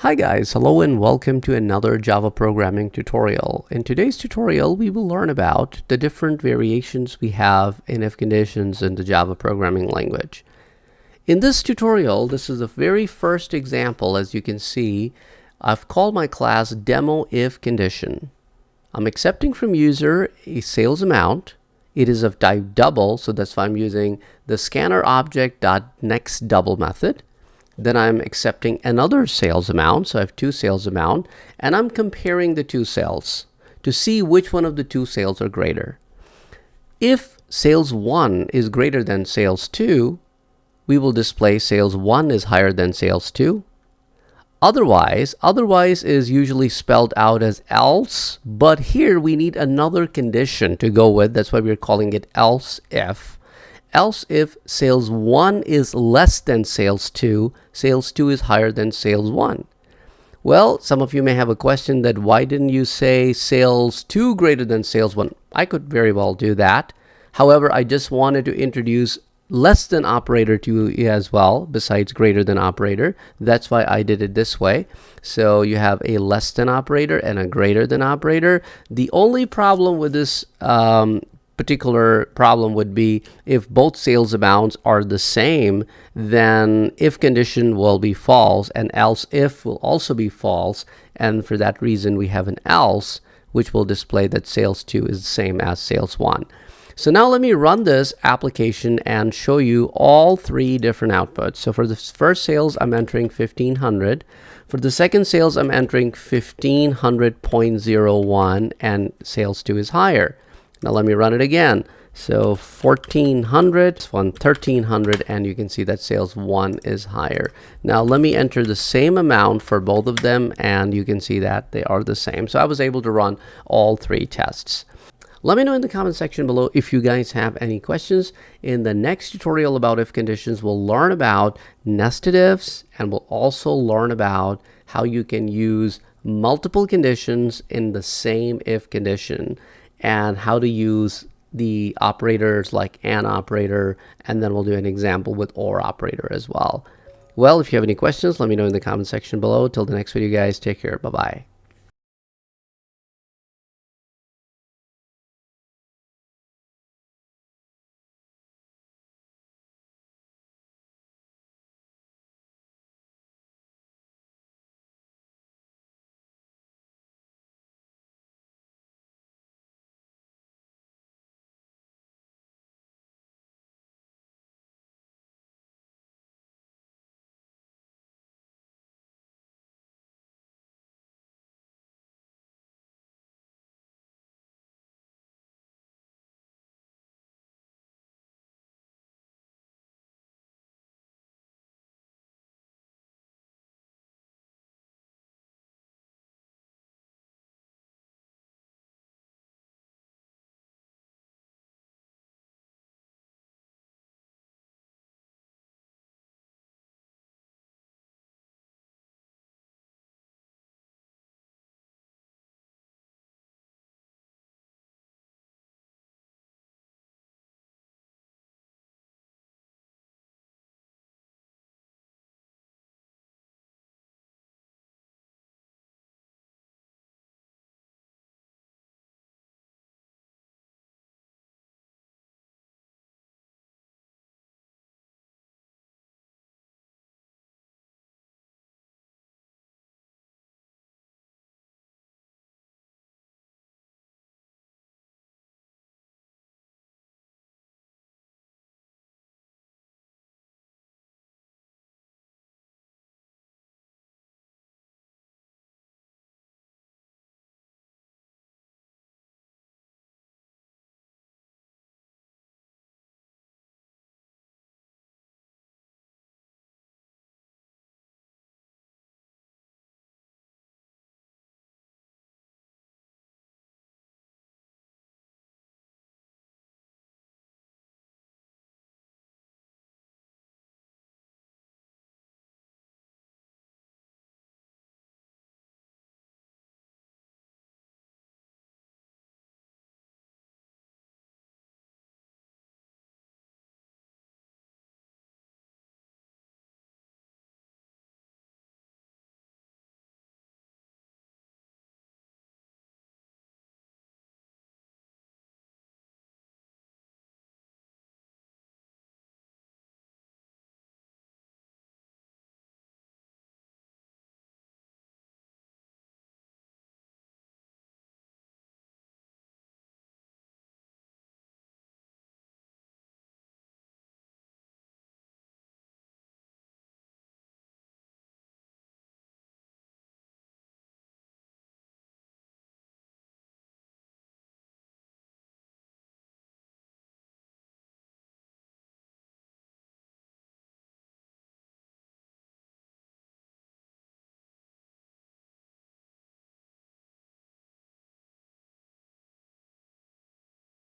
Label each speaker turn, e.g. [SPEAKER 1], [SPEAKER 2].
[SPEAKER 1] Hi guys, hello and welcome to another Java programming tutorial. In today's tutorial, we will learn about the different variations we have in if conditions in the Java programming language. In this tutorial, this is the very first example. As you can see, I've called my class demo if condition. I'm accepting from user a sales amount. It is of type double, so that's why I'm using the scanner object.next double method. Then I'm accepting another sales amount, so I have two sales amount, and I'm comparing the two sales to see which one of the two sales are greater. If sales 1 is greater than sales 2, we will display sales 1 is higher than sales 2. Otherwise is usually spelled out as else, but here we need another condition to go with. That's why we're calling it else if. Else if sales 1 is less than sales 2 is higher than sales 1. Well, some of you may have a question that why didn't you say sales 2 greater than sales 1? I could very well do that. However, I just wanted to introduce less than operator to you as well, besides greater than operator. That's why I did it this way. So you have a less than operator and a greater than operator. The only problem with this particular problem would be if both sales amounts are the same, then if condition will be false and else if will also be false, and for that reason we have an else which will display that sales 2 is the same as sales 1. So now let me run this application and show you all three different outputs. So for the first sales, I'm entering 1500. For the second sales, I'm entering 1500.01 and sales 2 is higher. Now let me run it again. So 1400, this one 1300, and you can see that sales 1 is higher. Now let me enter the same amount for both of them, and you can see that they are the same. So I was able to run all three tests. Let me know in the comment section below if you guys have any questions. In the next tutorial about if conditions, we'll learn about nested ifs, and we'll also learn about how you can use multiple conditions in the same if condition, and how to use the operators like AND operator, and then we'll do an example with OR operator as well. Well, if you have any questions, let me know in the comment section below. Till the next video, guys, take care. Bye-bye.